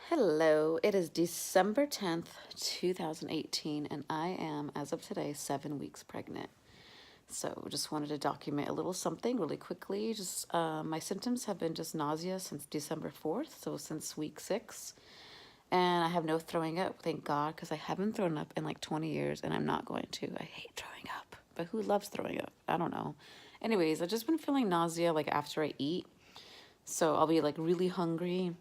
Hello, it is December 10th, 2018, and I am, as of today, 7 weeks pregnant. So just wanted to document a little something really quickly. Just my symptoms have been just nausea since December 4th, so since week 6. And I have no throwing up, thank God, because I haven't thrown up in like 20 years, and I'm not going to. I hate throwing up, but who loves throwing up? I don't know. Anyways, I've just been feeling nausea like after I eat. So I'll be like really hungry.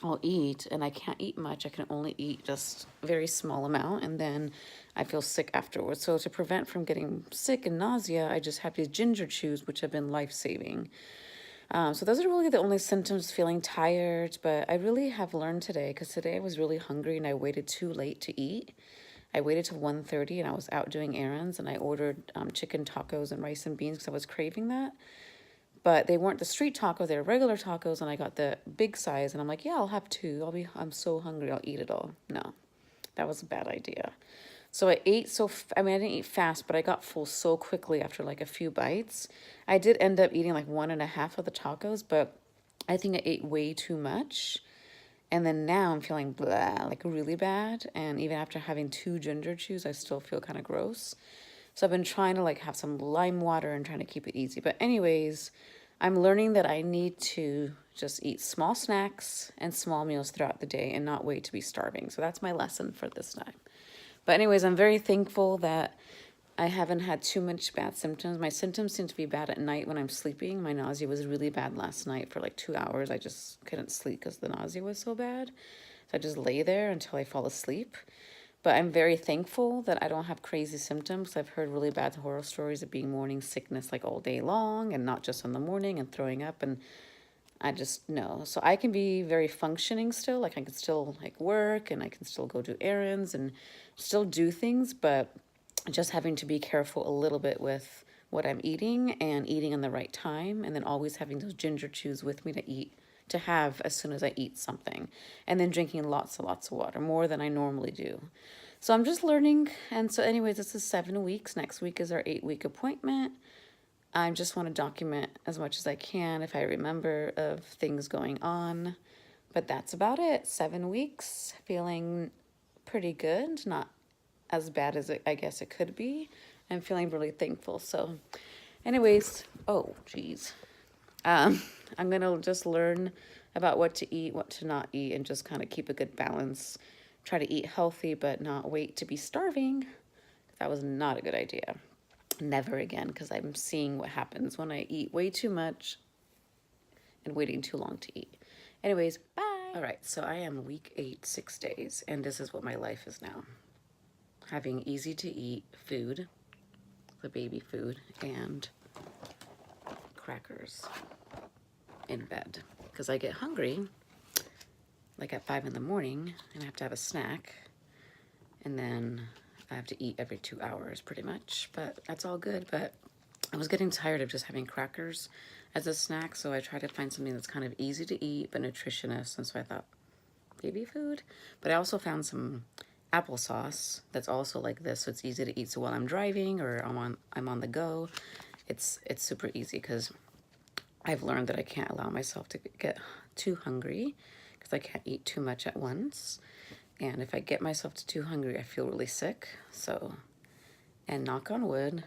I'll eat and I can't eat much. I can only eat just a very small amount and then I feel sick afterwards. So to prevent from getting sick and nausea, I just have these ginger chews, which have been life-saving. So those are really the only symptoms, feeling tired, but I really have learned today because today I was really hungry and I waited too late to eat. I waited till 1:30 and I was out doing errands and I ordered chicken tacos and rice and beans because I was craving that. But they weren't the street tacos, they were regular tacos, and I got the big size, and I'm like, yeah, I'll have two. I'm so hungry, I'll eat it all. No, that was a bad idea. So I ate I mean, I didn't eat fast, but I got full so quickly after like a few bites. I did end up eating like one and a half of the tacos, but I think I ate way too much. And then now I'm feeling blah, like really bad. And even after having two ginger chews, I still feel kind of gross. So I've been trying to like have some lime water and trying to keep it easy. But anyways, I'm learning that I need to just eat small snacks and small meals throughout the day and not wait to be starving. So that's my lesson for this time. But anyways, I'm very thankful that I haven't had too much bad symptoms. My symptoms seem to be bad at night when I'm sleeping. My nausea was really bad last night for like 2 hours. I just couldn't sleep because the nausea was so bad. So I just lay there until I fall asleep. But I'm very thankful that I don't have crazy symptoms. I've heard really bad horror stories of being morning sickness like all day long and not just in the morning and throwing up. And I just know. So I can be very functioning still. Like I can still like work and I can still go do errands and still do things, but just having to be careful a little bit with what I'm eating and eating in the right time. And then always having those ginger chews with me to have as soon as I eat something, and then drinking lots and lots of water, more than I normally do. So I'm just learning. And so anyways, this is 7 weeks. Next week is our 8-week appointment. I just want to document as much as I can if I remember of things going on. But that's about it. 7 weeks, feeling pretty good. Not as bad as I guess it could be. I'm feeling really thankful. So anyways, oh geez. I'm gonna just learn about what to eat, what to not eat, and just kind of keep a good balance. Try to eat healthy, but not wait to be starving. That was not a good idea. Never again, because I'm seeing what happens when I eat way too much and waiting too long to eat. Anyways, bye. All right, so I am week 8, 6 days, and this is what my life is now. Having easy to eat food, the baby food, and crackers in bed because I get hungry like at 5 in the morning and I have to have a snack, and then I have to eat every 2 hours pretty much, but that's all good. But I was getting tired of just having crackers as a snack, so I tried to find something that's kind of easy to eat but nutritious, and so I thought baby food. But I also found some applesauce that's also like this, so it's easy to eat. So while I'm driving or I'm on the go, it's super easy because I've learned that I can't allow myself to get too hungry because I can't eat too much at once. And if I get myself too hungry, I feel really sick. So, and knock on wood,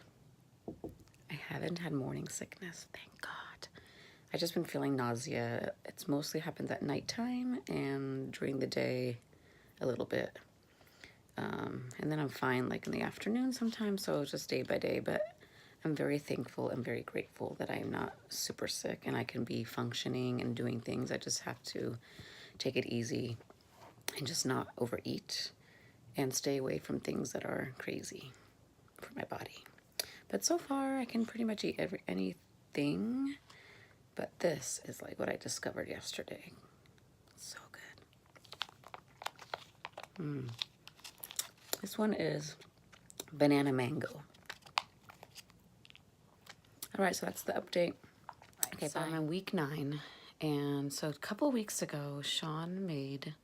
I haven't had morning sickness, thank God. I've just been feeling nausea. It's mostly happens at nighttime and during the day a little bit. And then I'm fine like in the afternoon sometimes, so it's just day by day. But I'm very thankful and very grateful that I'm not super sick and I can be functioning and doing things. I just have to take it easy and just not overeat and stay away from things that are crazy for my body. But so far I can pretty much eat anything. But this is like what I discovered yesterday. So good. This one is banana mango. All right, so that's the update. Okay, so I'm on week 9. And so a couple of weeks ago, Sean made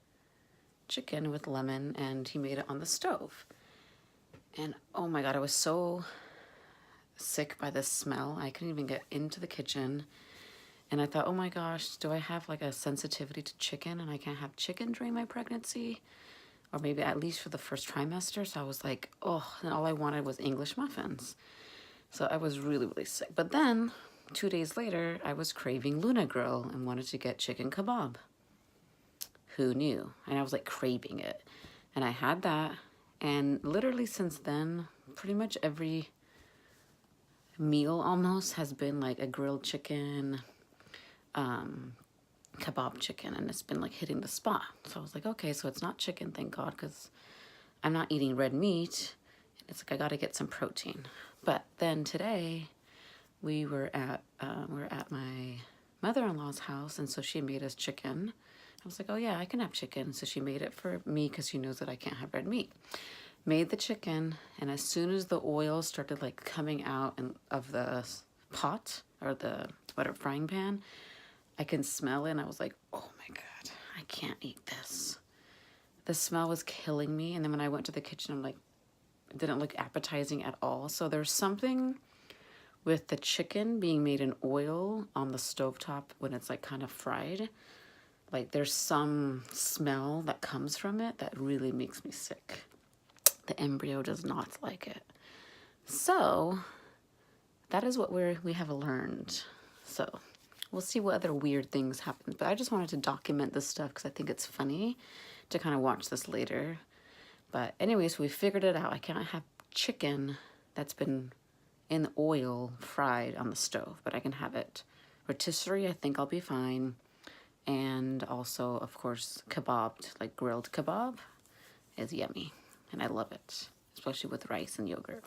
chicken with lemon and he made it on the stove. And oh my God, I was so sick by the smell. I couldn't even get into the kitchen. And I thought, oh my gosh, do I have like a sensitivity to chicken and I can't have chicken during my pregnancy? Or maybe at least for the first trimester. So I was like, oh, and all I wanted was English muffins. So I was really, really sick. But then 2 days later, I was craving Luna Grill and wanted to get chicken kebab. Who knew? And I was like craving it. And I had that. And literally since then, pretty much every meal almost has been like a grilled chicken, kebab chicken, and it's been like hitting the spot. So I was like, okay, so it's not chicken, thank God, because I'm not eating red meat. It's like I got to get some protein. But then today we were at my mother-in-law's house, and so she made us chicken. I was like, oh yeah, I can have chicken. So she made it for me because she knows that I can't have red meat. Made the chicken, and as soon as the oil started like coming out of the pot or the whatever frying pan, I can smell it, and I was like, oh my God, I can't eat this. The smell was killing me. And then when I went to the kitchen, I'm like, it didn't look appetizing at all. So there's something with the chicken being made in oil on the stovetop when it's like kind of fried. Like there's some smell that comes from it that really makes me sick. The embryo does not like it. So that is what we have learned. So we'll see what other weird things happen. But I just wanted to document this stuff because I think it's funny to kind of watch this later. But anyways, we figured it out. I can't have chicken that's been in oil fried on the stove, but I can have it rotisserie. I think I'll be fine. And also, of course, kebabbed, like grilled kebab is yummy. And I love it, especially with rice and yogurt.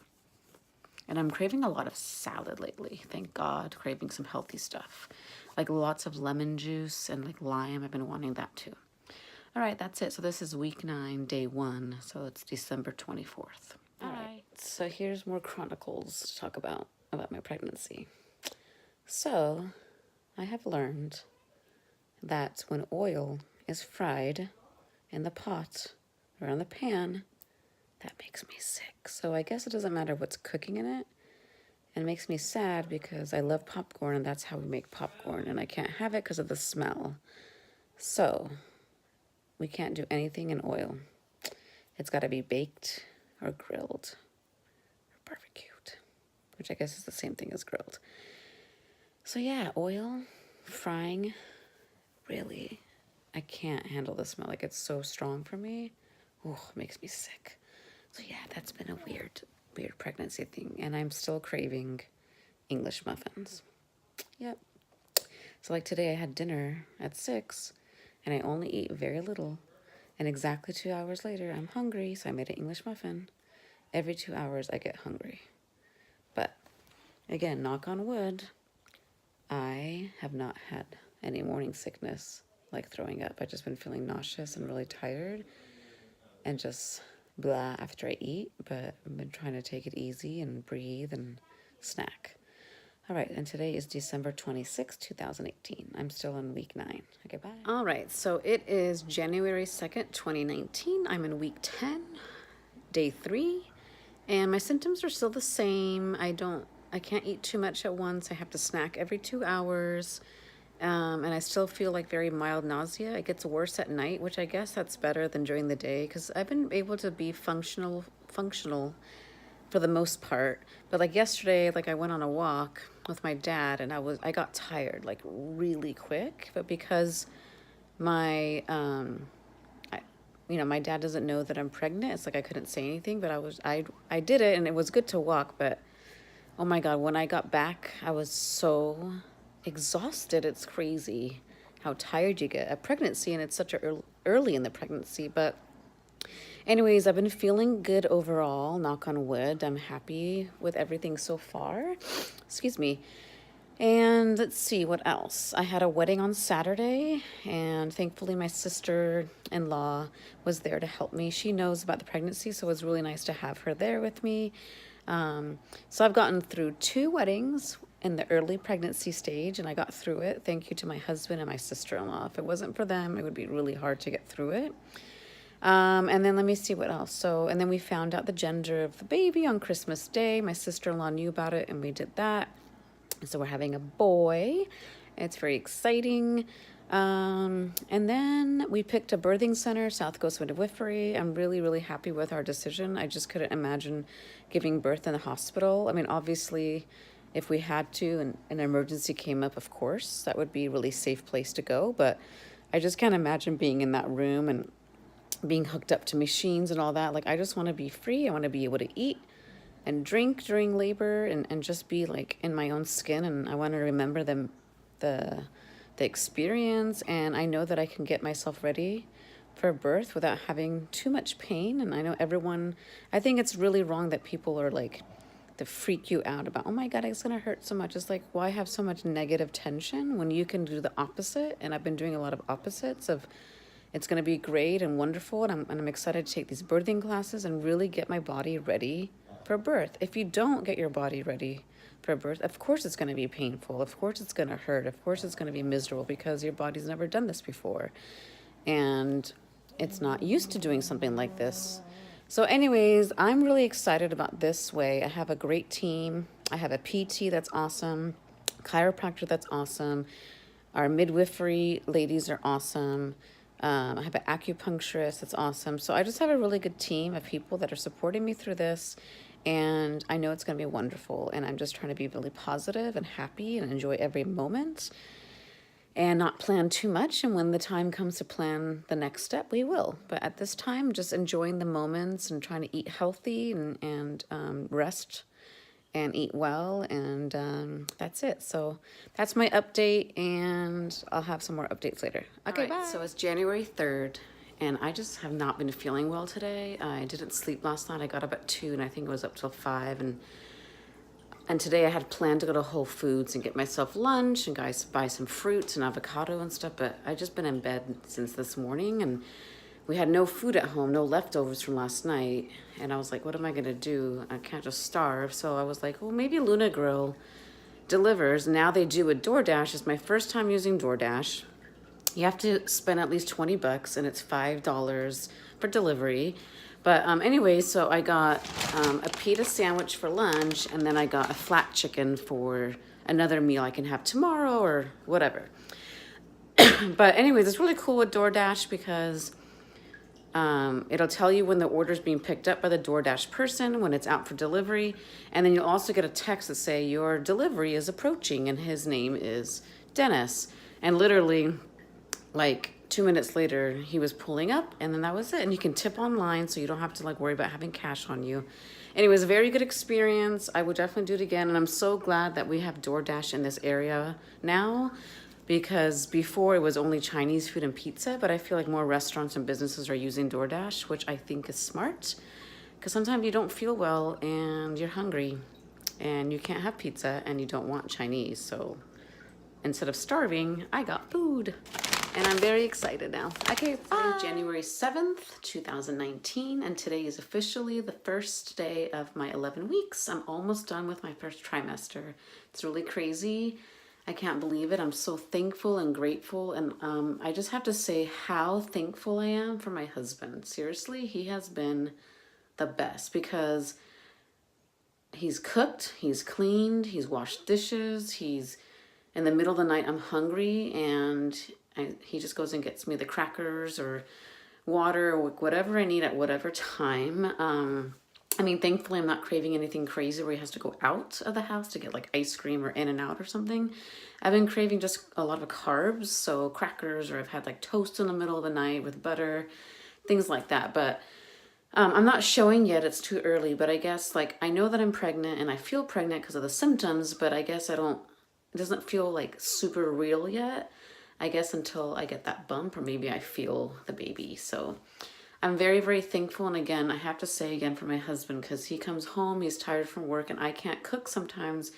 And I'm craving a lot of salad lately. Thank God, craving some healthy stuff. Like lots of lemon juice and like lime. I've been wanting that too. All right, that's it. So this is week 9, day 1. So it's December 24th. All right. So here's more chronicles to talk about my pregnancy. So I have learned that when oil is fried in the pot or on the pan, that makes me sick. So I guess it doesn't matter what's cooking in it. And it makes me sad because I love popcorn and that's how we make popcorn. And I can't have it because of the smell. So we can't do anything in oil. It's got to be baked or grilled or barbecued, which I guess is the same thing as grilled. So yeah, oil, frying, really, I can't handle the smell. Like it's so strong for me. Oh, it makes me sick. So yeah, that's been a weird pregnancy thing. And I'm still craving English muffins. Yep. So like today I had dinner at 6 and I only eat very little. And exactly 2 hours later, I'm hungry. So I made an English muffin. Every 2 hours I get hungry. But again, knock on wood, I have not had any morning sickness like throwing up. I've just been feeling nauseous and really tired and just blah after I eat, but I've been trying to take it easy and breathe and snack. All right, and today is December 26, 2018. I'm still in week 9. Okay, bye. All right, so it is January 2nd, 2019. I'm in week 10, day 3, and my symptoms are still the same. I can't eat too much at once. I have to snack every 2 hours. And I still feel like very mild nausea. It gets worse at night, which I guess that's better than during the day because I've been able to be functional for the most part. But like yesterday, like I went on a walk with my dad and I got tired like really quick. But because my my dad doesn't know that I'm pregnant, it's like I couldn't say anything. But I did it and it was good to walk. But oh my God, when I got back, I was so exhausted. It's crazy how tired you get at pregnancy, and it's such early in the pregnancy. But anyways, I've been feeling good overall, knock on wood. I'm happy with everything so far. Excuse me. And let's see what else. I had a wedding on Saturday, and thankfully my sister-in-law was there to help me. She knows about the pregnancy, so it was really nice to have her there with me. So I've gotten through 2 weddings in the early pregnancy stage, and I got through it. Thank you to my husband and my sister-in-law. If it wasn't for them, it would be really hard to get through it. And then let me see what else. And then we found out the gender of the baby on Christmas Day. My sister-in-law knew about it, and we did that. So we're having a boy. It's very exciting. And then we picked a birthing center, South Coast Midwifery. I'm really, really happy with our decision. I just couldn't imagine giving birth in the hospital. I mean, obviously, if we had to and an emergency came up, of course, that would be a really safe place to go. But I just can't imagine being in that room and being hooked up to machines and all that. Like, I just want to be free. I want to be able to eat and drink during labor and just be like in my own skin. And I want to remember the experience, and I know that I can get myself ready for birth without having too much pain. And I know I think it's really wrong that people are like, to freak you out about, oh my God, it's gonna hurt so much. It's like, why have so much negative tension when you can do the opposite? And I've been doing a lot of opposites of, it's gonna be great and wonderful, and I'm excited to take these birthing classes and really get my body ready for birth. If you don't get your body ready for birth, of course it's going to be painful. Of course it's going to hurt. Of course it's going to be miserable because your body's never done this before. And it's not used to doing something like this. So anyways, I'm really excited about this way. I have a great team. I have a PT that's awesome, chiropractor that's awesome. Our midwifery ladies are awesome. I have an acupuncturist that's awesome. So I just have a really good team of people that are supporting me through this. And I know it's going to be wonderful. And I'm just trying to be really positive and happy and enjoy every moment and not plan too much. And when the time comes to plan the next step, we will. But at this time, just enjoying the moments and trying to eat healthy and rest and eat well. And that's it. So that's my update. And I'll have some more updates later. Okay, bye. So it's January 3rd. And I just have not been feeling well today. I didn't sleep last night. I got up at 2 and I think it was up till 5. And today I had planned to go to Whole Foods and get myself lunch and guys buy some fruits and avocado and stuff. But I just been in bed since this morning and we had no food at home, no leftovers from last night. And I was like, what am I gonna do? I can't just starve. So I was like, well, maybe Luna Grill delivers. Now they do a DoorDash. It's my first time using DoorDash. You have to spend at least $20 and it's $5 for delivery. But anyway, so I got a pita sandwich for lunch and then I got a flat chicken for another meal I can have tomorrow or whatever. But anyways, it's really cool with DoorDash because it'll tell you when the order's being picked up by the DoorDash person, when it's out for delivery. And then you'll also get a text that say your delivery is approaching and his name is Dennis. And literally, like 2 minutes later, he was pulling up and then that was it. And you can tip online so you don't have to like worry about having cash on you. Anyways, a very good experience. I would definitely do it again. And I'm so glad that we have DoorDash in this area now because before it was only Chinese food and pizza, but I feel like more restaurants and businesses are using DoorDash, which I think is smart because sometimes you don't feel well and you're hungry and you can't have pizza and you don't want Chinese. So instead of starving, I got food. And I'm very excited now. Okay, bye. January 7th, 2019, and today is officially the first day of my 11 weeks. I'm almost done with my first trimester. It's really crazy. I can't believe it. I'm so thankful and grateful. And I just have to say how thankful I am for my husband. Seriously, he has been the best because he's cooked, he's cleaned, he's washed dishes, he's in the middle of the night, I'm hungry, and he just goes and gets me the crackers or water or whatever I need at whatever time. I mean, thankfully, I'm not craving anything crazy where he has to go out of the house to get like ice cream or In-N-Out or something. I've been craving just a lot of carbs, so crackers, or I've had like toast in the middle of the night with butter, things like that. But I'm not showing yet. It's too early. But I guess like I know that I'm pregnant and I feel pregnant because of the symptoms, but I guess it doesn't feel like super real yet. I guess until I get that bump or maybe I feel the baby. So I'm very, very thankful. And again, I have to say again for my husband, because he comes home, he's tired from work and I can't cook sometimes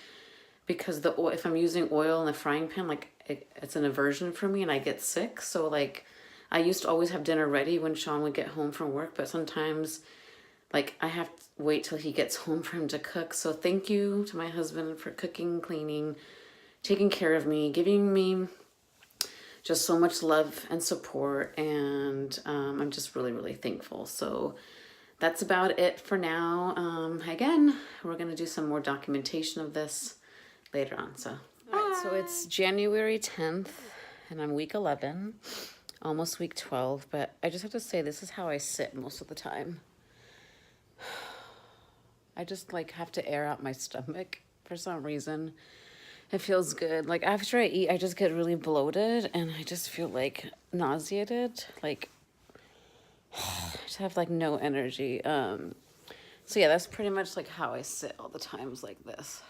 because the oil, if I'm using oil in the frying pan, like it's an aversion for me and I get sick. So like I used to always have dinner ready when Sean would get home from work, but sometimes like I have to wait till he gets home for him to cook. So thank you to my husband for cooking, cleaning, taking care of me, giving me just so much love and support, and I'm just really, really thankful. So that's about it for now. Again, we're going to do some more documentation of this later on. So, all right, So it's January 10th, and I'm week 11, almost week 12, but I just have to say this is how I sit most of the time. I just like have to air out my stomach for some reason. It feels good. Like after I eat, I just get really bloated and I just feel like nauseated. Like I just have like no energy. So yeah, that's pretty much like how I sit all the times like this.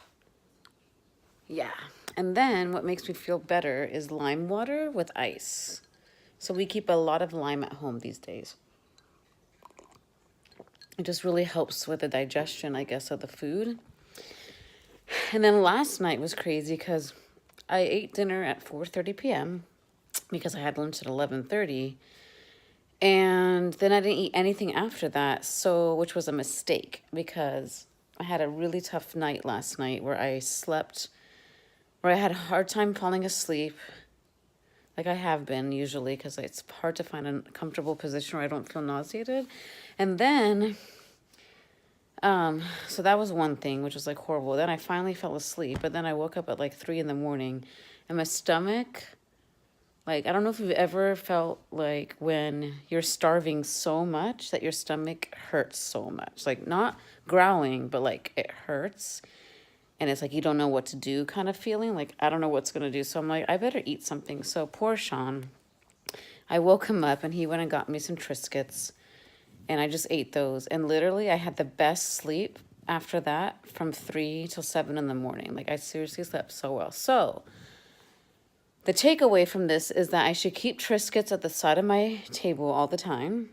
Yeah. And then what makes me feel better is lime water with ice. So we keep a lot of lime at home these days. It just really helps with the digestion, I guess, of the food. And then last night was crazy because I ate dinner at 4:30 p.m. because I had lunch at 11:30. And then I didn't eat anything after that, so which was a mistake because I had a really tough night last night where I had a hard time falling asleep, like I have been usually because it's hard to find a comfortable position where I don't feel nauseated. And then, so that was one thing, which was like horrible. Then I finally fell asleep, but then I woke up at like 3 in the morning and my stomach, like, I don't know if you've ever felt like when you're starving so much that your stomach hurts so much, like not growling, but like it hurts. And it's like you don't know what to do kind of feeling. Like, I don't know what's going to do. So I'm like, I better eat something. So poor Sean, I woke him up and he went and got me some Triscuits. And I just ate those. And literally, I had the best sleep after that from 3 till 7 in the morning. Like, I seriously slept so well. So the takeaway from this is that I should keep Triscuits at the side of my table all the time.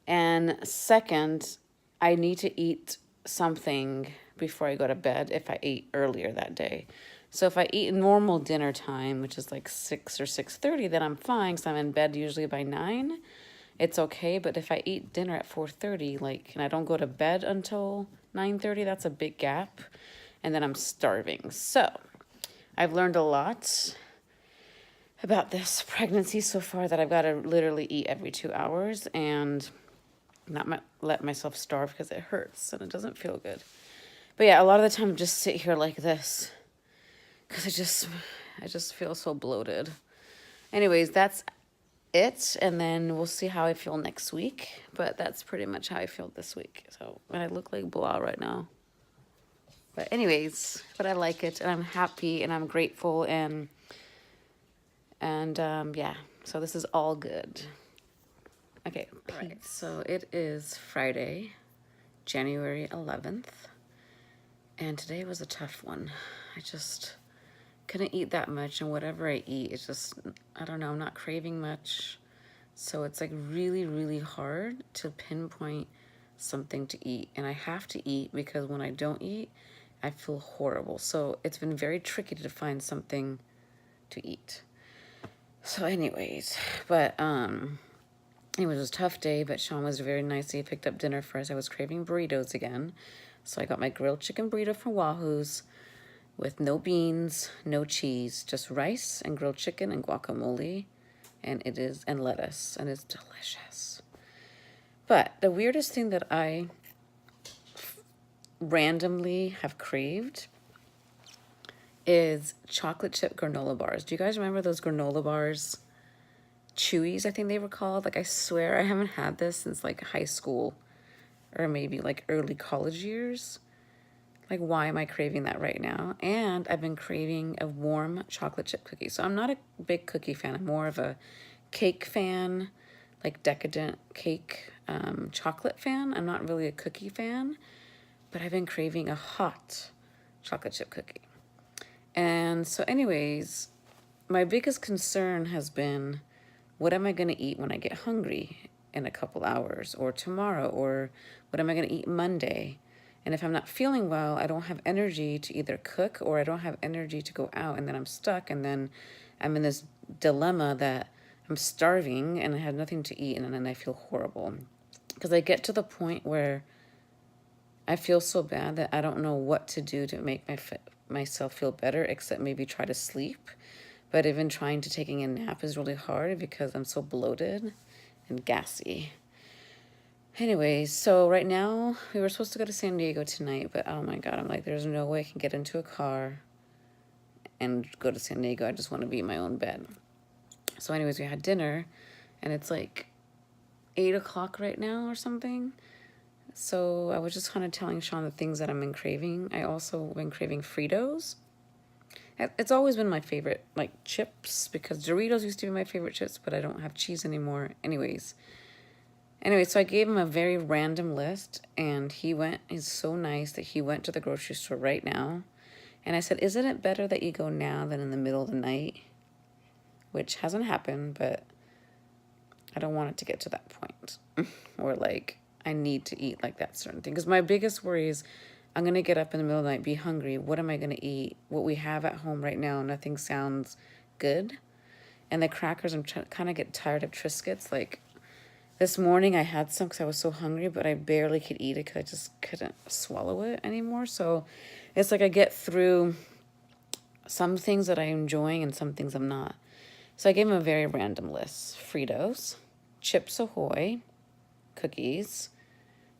And second, I need to eat something before I go to bed if I ate earlier that day. So if I eat normal dinner time, which is like 6 or 6:30, then I'm fine because I'm in bed usually by 9. It's okay, but if I eat dinner at 4:30, like, and I don't go to bed until 9:30, that's a big gap, and then I'm starving. So I've learned a lot about this pregnancy so far that I've got to literally eat every 2 hours and not let myself starve because it hurts and it doesn't feel good. But yeah, a lot of the time I just sit here like this because I just feel so bloated. Anyways, that's it, and then we'll see how I feel next week. But that's pretty much how I feel this week. So, and I look like blah right now. But anyways, but I like it, and I'm happy, and I'm grateful, and yeah. So this is all good. Okay, all right. So it is Friday, January 11th, and today was a tough one. I just couldn't eat that much, and whatever I eat, it's just, I don't know, I'm not craving much. So it's like really, really hard to pinpoint something to eat. And I have to eat because when I don't eat, I feel horrible. So it's been very tricky to find something to eat. So anyways, but it was a tough day, but Sean was very nice. He picked up dinner for us. I was craving burritos again. So I got my grilled chicken burrito from Wahoo's with no beans, no cheese, just rice and grilled chicken and guacamole. And lettuce, and it's delicious. But the weirdest thing that I randomly have craved is chocolate chip granola bars. Do you guys remember those granola bars? Chewies, I think they were called. Like, I swear I haven't had this since like high school or maybe like early college years. Like, why am I craving that right now? And I've been craving a warm chocolate chip cookie. So I'm not a big cookie fan. I'm more of a cake fan, like decadent cake chocolate fan. I'm not really a cookie fan, but I've been craving a hot chocolate chip cookie. And so anyways, my biggest concern has been, what am I going to eat when I get hungry in a couple hours or tomorrow? Or what am I going to eat Monday? And if I'm not feeling well, I don't have energy to either cook or I don't have energy to go out, and then I'm stuck, and then I'm in this dilemma that I'm starving and I have nothing to eat, and then I feel horrible. Because I get to the point where I feel so bad that I don't know what to do to make myself feel better except maybe try to sleep. But even trying to taking a nap is really hard because I'm so bloated and gassy. Anyways, so right now, we were supposed to go to San Diego tonight, but oh my God, I'm like, there's no way I can get into a car and go to San Diego. I just want to be in my own bed. So anyways, we had dinner, and it's like 8 o'clock right now or something. So I was just kind of telling Sean the things that I've been craving. I also been craving Fritos. It's always been my favorite, like, chips, because Doritos used to be my favorite chips, but I don't have cheese anymore. Anyway, so I gave him a very random list, and he's so nice that he went to the grocery store right now. And I said, isn't it better that you go now than in the middle of the night? Which hasn't happened, but I don't want it to get to that point. Or, like, I need to eat, like, that certain thing. Because my biggest worry is I'm going to get up in the middle of the night, be hungry. What am I going to eat? What we have at home right now, nothing sounds good. And the crackers, I'm kind of get tired of Triscuits, like, this morning I had some because I was so hungry, but I barely could eat it because I just couldn't swallow it anymore. So it's like I get through some things that I'm enjoying and some things I'm not. So I gave him a very random list. Fritos, Chips Ahoy, cookies,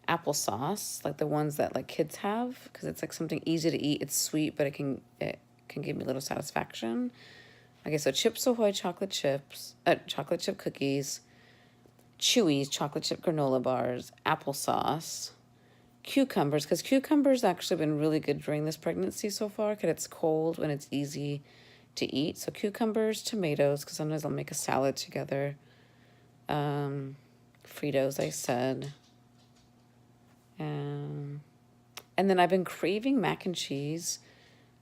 applesauce, like the ones that like kids have, because it's like something easy to eat. It's sweet, but it can give me a little satisfaction. Okay, so Chips Ahoy chocolate chip cookies, Chewy's chocolate chip granola bars, applesauce, cucumbers, because cucumbers actually been really good during this pregnancy so far because it's cold and it's easy to eat. So cucumbers, tomatoes, because sometimes I'll make a salad together. Fritos, I said. And then I've been craving mac and cheese.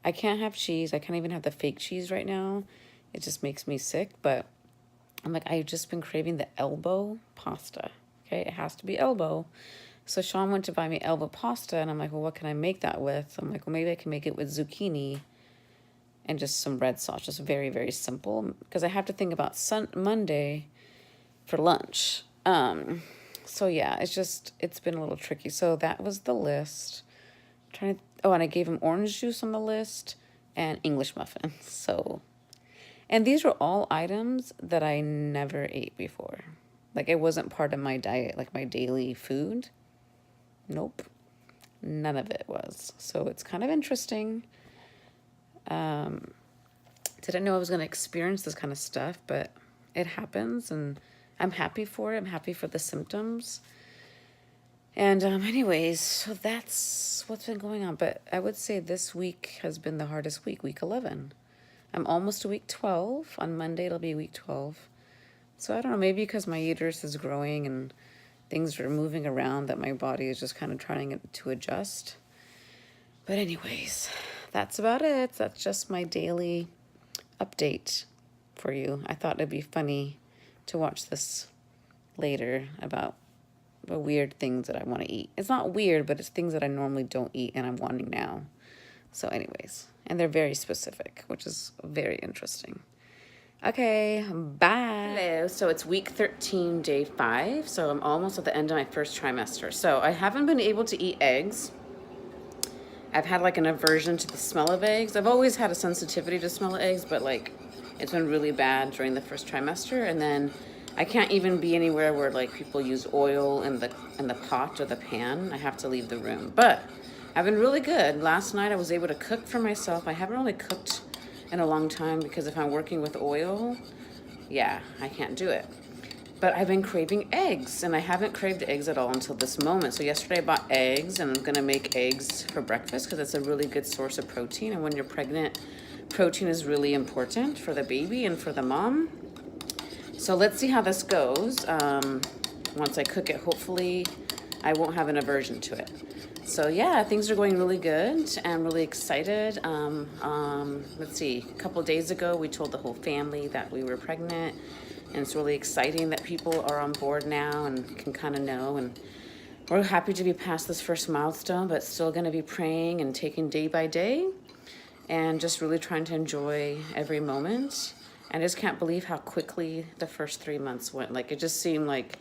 I can't have cheese. I can't even have the fake cheese right now. It just makes me sick, but I'm like, I've just been craving the elbow pasta. Okay, it has to be elbow. So Sean went to buy me elbow pasta, and I'm like, well, what can I make that with? I'm like, well, maybe I can make it with zucchini and just some red sauce. Just very, very simple. Because I have to think about Monday for lunch. So yeah, it's been a little tricky. So that was the list. And I gave him orange juice on the list and English muffins. So... and these were all items that I never ate before. Like, it wasn't part of my diet, like my daily food. Nope. None of it was. So it's kind of interesting. Didn't know I was going to experience this kind of stuff, but it happens, and I'm happy for it. I'm happy for the symptoms. And anyways, so that's what's been going on. But I would say this week has been the hardest week, week 11. I'm almost to week 12. On Monday, it'll be week 12. So I don't know, maybe because my uterus is growing and things are moving around that my body is just kind of trying to adjust. But anyways, that's about it. That's just my daily update for you. I thought it'd be funny to watch this later about the weird things that I want to eat. It's not weird, but it's things that I normally don't eat and I'm wanting now. So anyways, and they're very specific, which is very interesting. Okay, bye. Hello, so it's week 13, day 5. So I'm almost at the end of my first trimester. So I haven't been able to eat eggs. I've had like an aversion to the smell of eggs. I've always had a sensitivity to smell of eggs, but like it's been really bad during the first trimester. And then I can't even be anywhere where like people use oil in the pot or the pan. I have to leave the room. But I've been really good. Last night I was able to cook for myself. I haven't really cooked in a long time because if I'm working with oil, yeah, I can't do it. But I've been craving eggs, and I haven't craved eggs at all until this moment. So yesterday I bought eggs, and I'm gonna make eggs for breakfast because it's a really good source of protein. And when you're pregnant, protein is really important for the baby and for the mom. So let's see how this goes. Once I cook it, hopefully I won't have an aversion to it. So yeah, things are going really good. I'm really excited. Let's see, a couple of days ago, we told the whole family that we were pregnant, and it's really exciting that people are on board now and can kind of know. And we're happy to be past this first milestone, but still going to be praying and taking day by day and just really trying to enjoy every moment. I just can't believe how quickly the first 3 months went. Like, it just seemed like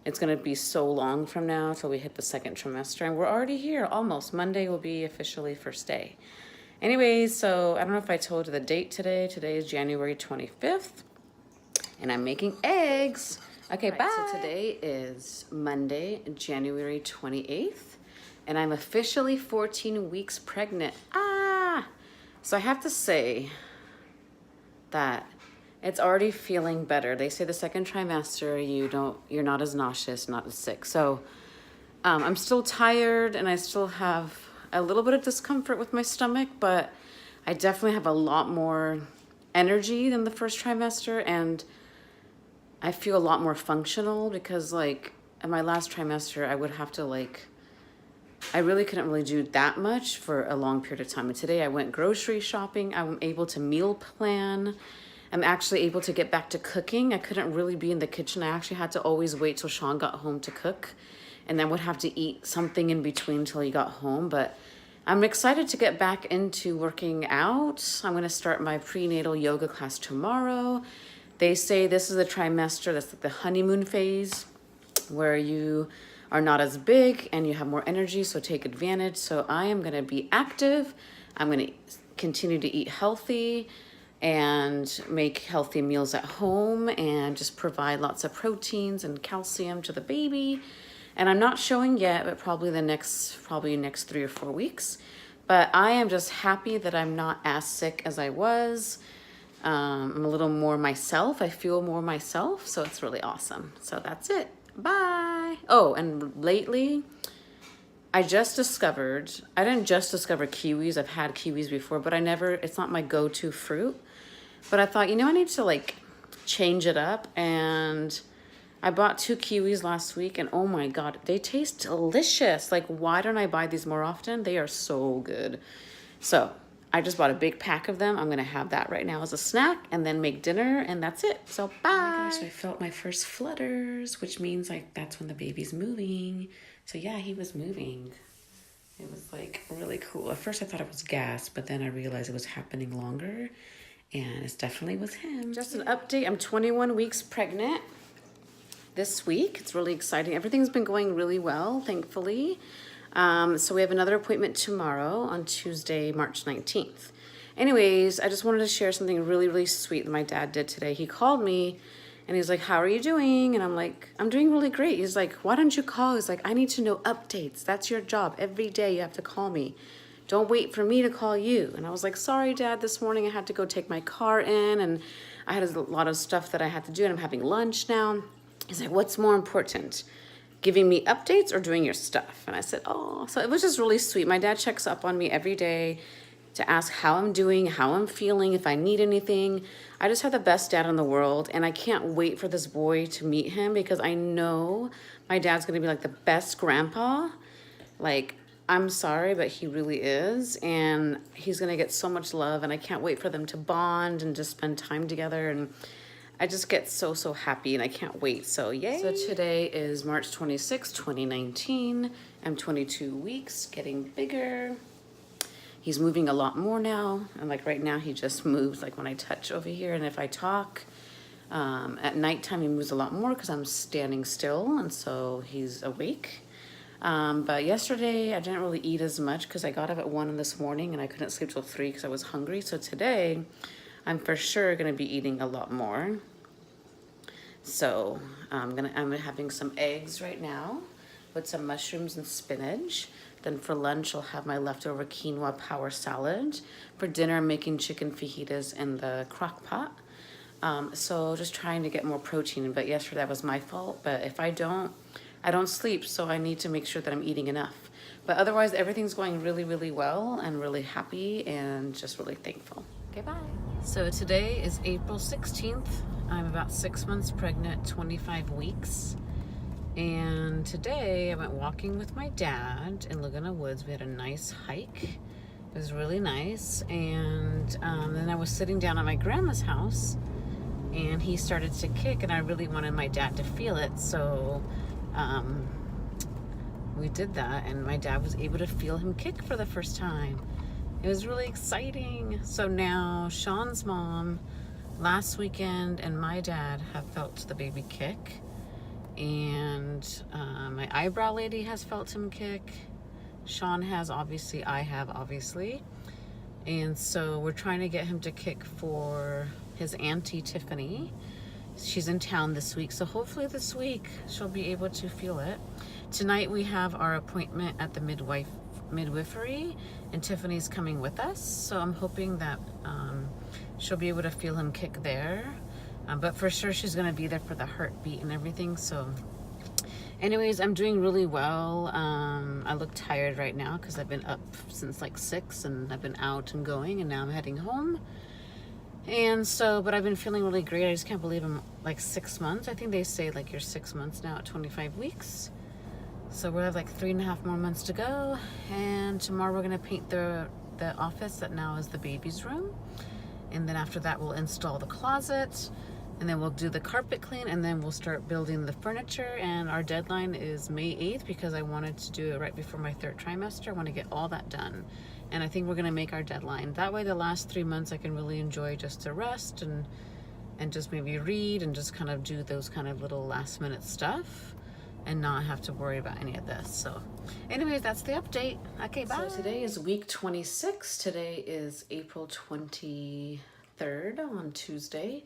it's going to be so long from now till we hit the second trimester. And we're already here, almost. Monday will be officially first day. Anyways, so I don't know if I told you the date today. Today is January 25th. And I'm making eggs. Okay, bye. So today is Monday, January 28th. And I'm officially 14 weeks pregnant. So I have to say that it's already feeling better. They say the second trimester, you're not as nauseous, not as sick. So I'm still tired and I still have a little bit of discomfort with my stomach, but I definitely have a lot more energy than the first trimester, and I feel a lot more functional because like in my last trimester, I would have to I really couldn't really do that much for a long period of time. And today I went grocery shopping. I'm able to meal plan. I'm actually able to get back to cooking. I couldn't really be in the kitchen. I actually had to always wait till Sean got home to cook, and then would have to eat something in between till he got home. But I'm excited to get back into working out. I'm gonna start my prenatal yoga class tomorrow. They say this is the trimester, that's like the honeymoon phase, where you are not as big and you have more energy, so take advantage. So I am gonna be active. I'm gonna continue to eat healthy and make healthy meals at home and just provide lots of proteins and calcium to the baby. And I'm not showing yet, but probably next 3 or 4 weeks. But I am just happy that I'm not as sick as I was. I'm a little more myself. I feel more myself, so it's really awesome. So that's it. Bye. Oh, and lately, I didn't just discover kiwis. I've had kiwis before, but it's not my go-to fruit. But I thought, I need to change it up, and I bought 2 kiwis last week, and oh my God, they taste delicious. Why don't I buy these more often? They are so good. So I just bought a big pack of them. I'm gonna have that right now as a snack and then make dinner, and that's it. So bye. Oh my gosh, I felt my first flutters, which means that's when the baby's moving. So yeah, he was moving. It was really cool. At first I thought it was gas, but then I realized it was happening longer, and it definitely was him. Just an update, I'm 21 weeks pregnant this week. It's really exciting. Everything's been going really well, thankfully. So we have another appointment tomorrow on Tuesday, March 19th. Anyways, I just wanted to share something really, really sweet that my dad did today. He called me and he's like, how are you doing? And I'm like, I'm doing really great. He's like, why don't you call? He's like, I need to know updates. That's your job. Every day you have to call me. Don't wait for me to call you. And I was like, sorry, Dad, this morning I had to go take my car in and I had a lot of stuff that I had to do, and I'm having lunch now. He's like, what's more important, giving me updates or doing your stuff? And I said, oh, so it was just really sweet. My dad checks up on me every day to ask how I'm doing, how I'm feeling, if I need anything. I just have the best dad in the world, and I can't wait for this boy to meet him because I know my dad's gonna be the best grandpa. I'm sorry, but he really is, and he's gonna get so much love, and I can't wait for them to bond and just spend time together, and I just get so, so happy, and I can't wait. So yay. So today is March 26, 2019. I'm 22 weeks, getting bigger. He's moving a lot more now. And right now he just moves when I touch over here. And if I talk, at nighttime he moves a lot more because I'm standing still. And so he's awake. But yesterday I didn't really eat as much because I got up at 1 this morning and I couldn't sleep till 3 because I was hungry. So today I'm for sure gonna be eating a lot more. So I'm having some eggs right now with some mushrooms and spinach. Then for lunch, I'll have my leftover quinoa power salad. For dinner, I'm making chicken fajitas in the crock pot. So just trying to get more protein, but yesterday that was my fault. But if I don't sleep, so I need to make sure that I'm eating enough. But otherwise, everything's going really, really well, and really happy and just really thankful. Okay, bye. So today is April 16th. I'm about 6 months pregnant, 25 weeks. And today I went walking with my dad in Laguna Woods. We had a nice hike. It was really nice. And then I was sitting down at my grandma's house and he started to kick, and I really wanted my dad to feel it. So we did that, and my dad was able to feel him kick for the first time. It was really exciting. So now Sean's mom last weekend and my dad have felt the baby kick, and my eyebrow lady has felt him kick. Sean has, obviously. I have, obviously. And so we're trying to get him to kick for his auntie Tiffany. She's in town this week, so hopefully this week she'll be able to feel it. Tonight we have our appointment at the midwifery, and Tiffany's coming with us. So I'm hoping that she'll be able to feel him kick there. But for sure, she's going to be there for the heartbeat and everything. So anyways, I'm doing really well. I look tired right now because I've been up since like 6 and I've been out and going, and now I'm heading home. And so, but I've been feeling really great. I just can't believe I'm like 6 months. I think they say like you're 6 months now at 25 weeks. So we have like 3.5 more months to go. And tomorrow we're gonna paint the office that now is the baby's room. And then after that, we'll install the closet. And then we'll do the carpet clean, and then we'll start building the furniture. And our deadline is May 8th because I wanted to do it right before my 3rd trimester. I want to get all that done. And I think we're going to make our deadline. That way the last 3 months I can really enjoy just to rest and just maybe read and just kind of do those kind of little last minute stuff and not have to worry about any of this. So anyways, that's the update. Okay, bye. So today is week 26. Today is April 23rd on Tuesday.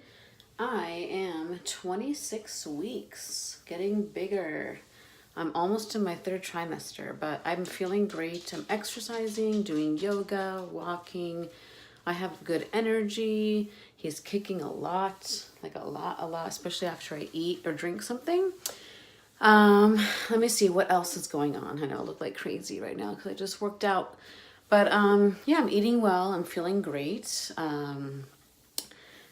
I am 26 weeks, getting bigger. I'm almost in my 3rd trimester, but I'm feeling great. I'm exercising, doing yoga, walking. I have good energy. He's kicking a lot, like a lot, especially after I eat or drink something. Let me see what else is going on. I know I look like crazy right now because I just worked out. But yeah, I'm eating well. I'm feeling great.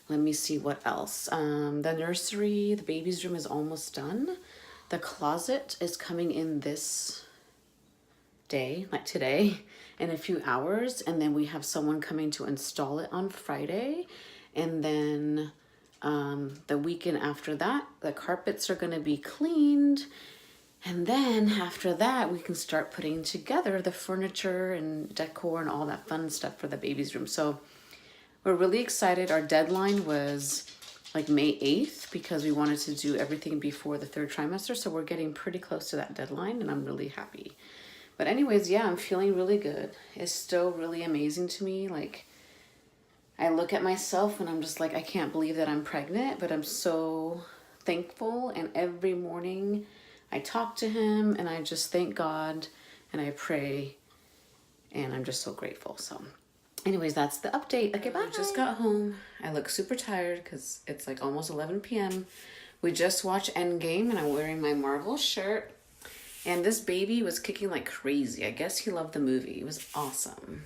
Let me see what else. The nursery, the baby's room is almost done. The closet is coming in this day, like today, in a few hours. And then we have someone coming to install it on Friday. And then the weekend after that, the carpets are going to be cleaned. And then after that, we can start putting together the furniture and decor and all that fun stuff for the baby's room. So we're really excited. Our deadline was like May 8th because we wanted to do everything before the 3rd trimester. So we're getting pretty close to that deadline and I'm really happy. But anyways, yeah, I'm feeling really good. It's still really amazing to me. Like, I look at myself and I'm just like, I can't believe that I'm pregnant, but I'm so thankful. And every morning I talk to him and I just thank God and I pray and I'm just so grateful. So anyways, that's the update. Okay, bye. I just got home. I look super tired because it's like almost 11 p.m. We just watched Endgame and I'm wearing my Marvel shirt. And this baby was kicking like crazy. I guess he loved the movie. It was awesome.